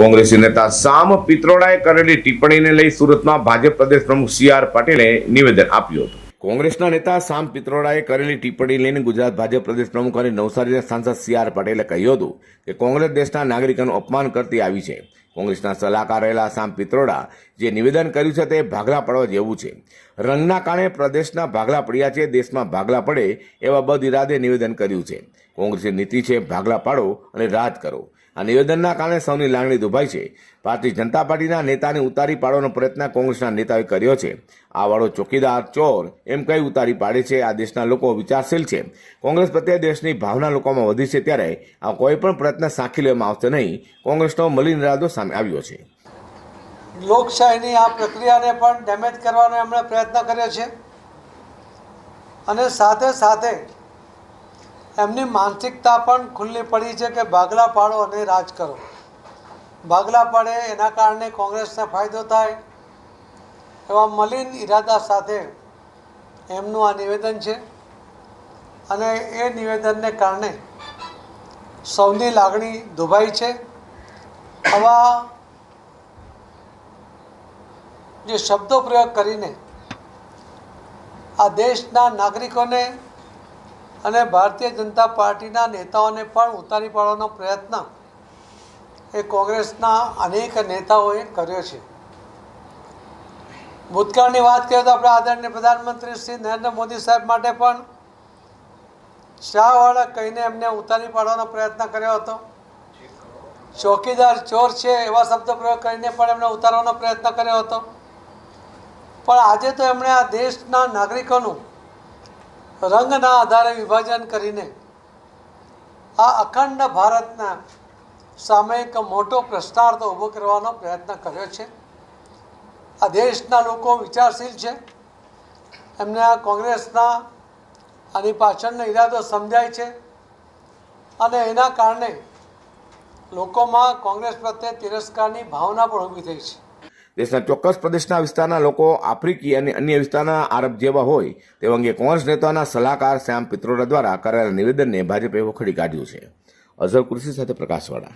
કોંગ્રેસી નેતા સામ પિત્રોડાએ કરેલી ટિપ્પણીને લઈ સુરતમાં ભાજપ પ્રદેશ પ્રમુખ સી.આર. પાટીલે નિવેદન આપ્યું હતું. કોંગ્રેસના નેતા સામ પિત્રોડાએ કરેલી ટિપ્પણી લઈને ગુજરાત ભાજપ પ્રદેશ પ્રમુખ અને નવસારીના સાંસદ સી.આર. પાટીલે કહ્યું હતું કે કોંગ્રેસ દેશના નાગરિકોનું અપમાન કરતી આવી છે. કોંગ્રેસના સલાહકાર રહેલા સામ પિત્રોડા જે નિવેદન કર્યું છે તે ભાગલા પડવા જેવું છે. રંગના કારણે પ્રદેશના ભાગલા પડ્યા છે, દેશમાં ભાગલા પડે એવા બદ ઇરાદે નિવેદન કર્યું છે. કોંગ્રેસની નીતિ છે ભાગલા પાડો અને રાજ કરો. આ નિવેદનના કારણે સૌની લાગણી દુભાઈ છે. ભારતીય જનતા પાર્ટીના નેતાને ઉતારી પાડવાનો પ્રયત્ન કોંગ્રેસના નેતાઓએ કર્યો છે. આ વાળો ચોકીદાર ચોર એમ કહી ઉતારી પાડે છે. આ દેશના લોકો વિચારશીલ છે. કોંગ્રેસ પ્રત્યે દેશની ભાવના લોકોમાં વધી છે, ત્યારે આ કોઈ પણ પ્રયત્ન સાંખી લેવામાં આવશે નહીં. કોંગ્રેસનો મલિન ઇરાદો સામે આવ્યો છે. લોકશાહીની આ પ્રક્રિયાને પણ ડેમેજ કરવાનો એમણે પ્રયત્ન કર્યો છે અને સાથે સાથે એમની માનસિકતા પણ ખુલ્લી પડી છે કે ભાગલા પાડો અને રાજ કરો. ભાગલા પડે એના કારણે કોંગ્રેસને ફાયદો થાય એવા મલિન ઇરાદા સાથે એમનું આ નિવેદન છે અને એ નિવેદનને કારણે સૌની લાગણી દુભાઈ છે. આવા જે શબ્દો પ્રયોગ કરીને આ દેશના નાગરિકોને અને ભારતીય જનતા પાર્ટીના નેતાઓને પણ ઉતારી પાડવાનો પ્રયત્ન એ કોંગ્રેસના અનેક નેતાઓએ કર્યો છે. ભૂતકાળની વાત કરીએ તો આપણા આદરણીય પ્રધાનમંત્રી શ્રી નરેન્દ્ર મોદી સાહેબ માટે પણ શાહવાળા કહીને એમને ઉતારી પાડવાનો પ્રયત્ન કર્યો હતો. ચોકીદાર ચોર છે એવા શબ્દ પ્રયોગ કરીને પણ એમણે ઉતારવાનો પ્રયત્ન કર્યો હતો. પણ આજે તો એમણે આ દેશના નાગરિકોનું રંગના આધારે વિભાજન કરીને આ અખંડ ભારતના સામે એક મોટો પ્રશ્નાર્થ ઊભો કરવાનો પ્રયત્ન કર્યો છે. આ દેશના લોકો વિચારશીલ છે. એમને આ કોંગ્રેસના આની પાછળનો ઈરાદો સમજાય છે અને એના કારણે લોકોમાં કોંગ્રેસ પ્રત્યે તિરસ્કારની ભાવના પણ ઊભી થઈ છે. દેશના ચોક્કસ પ્રદેશના વિસ્તારના લોકો આફ્રિકી અને અન્ય વિસ્તારના આરબ જેવા હોય તે અંગે કોંગ્રેસ નેતાના સલાહકાર શ્યામ પિત્રોડા દ્વારા કરાયેલા નિવેદનને ભાજપે વખોડી કાઢ્યું છે. અઝર કુરેશી સાથે પ્રકાશવાળા.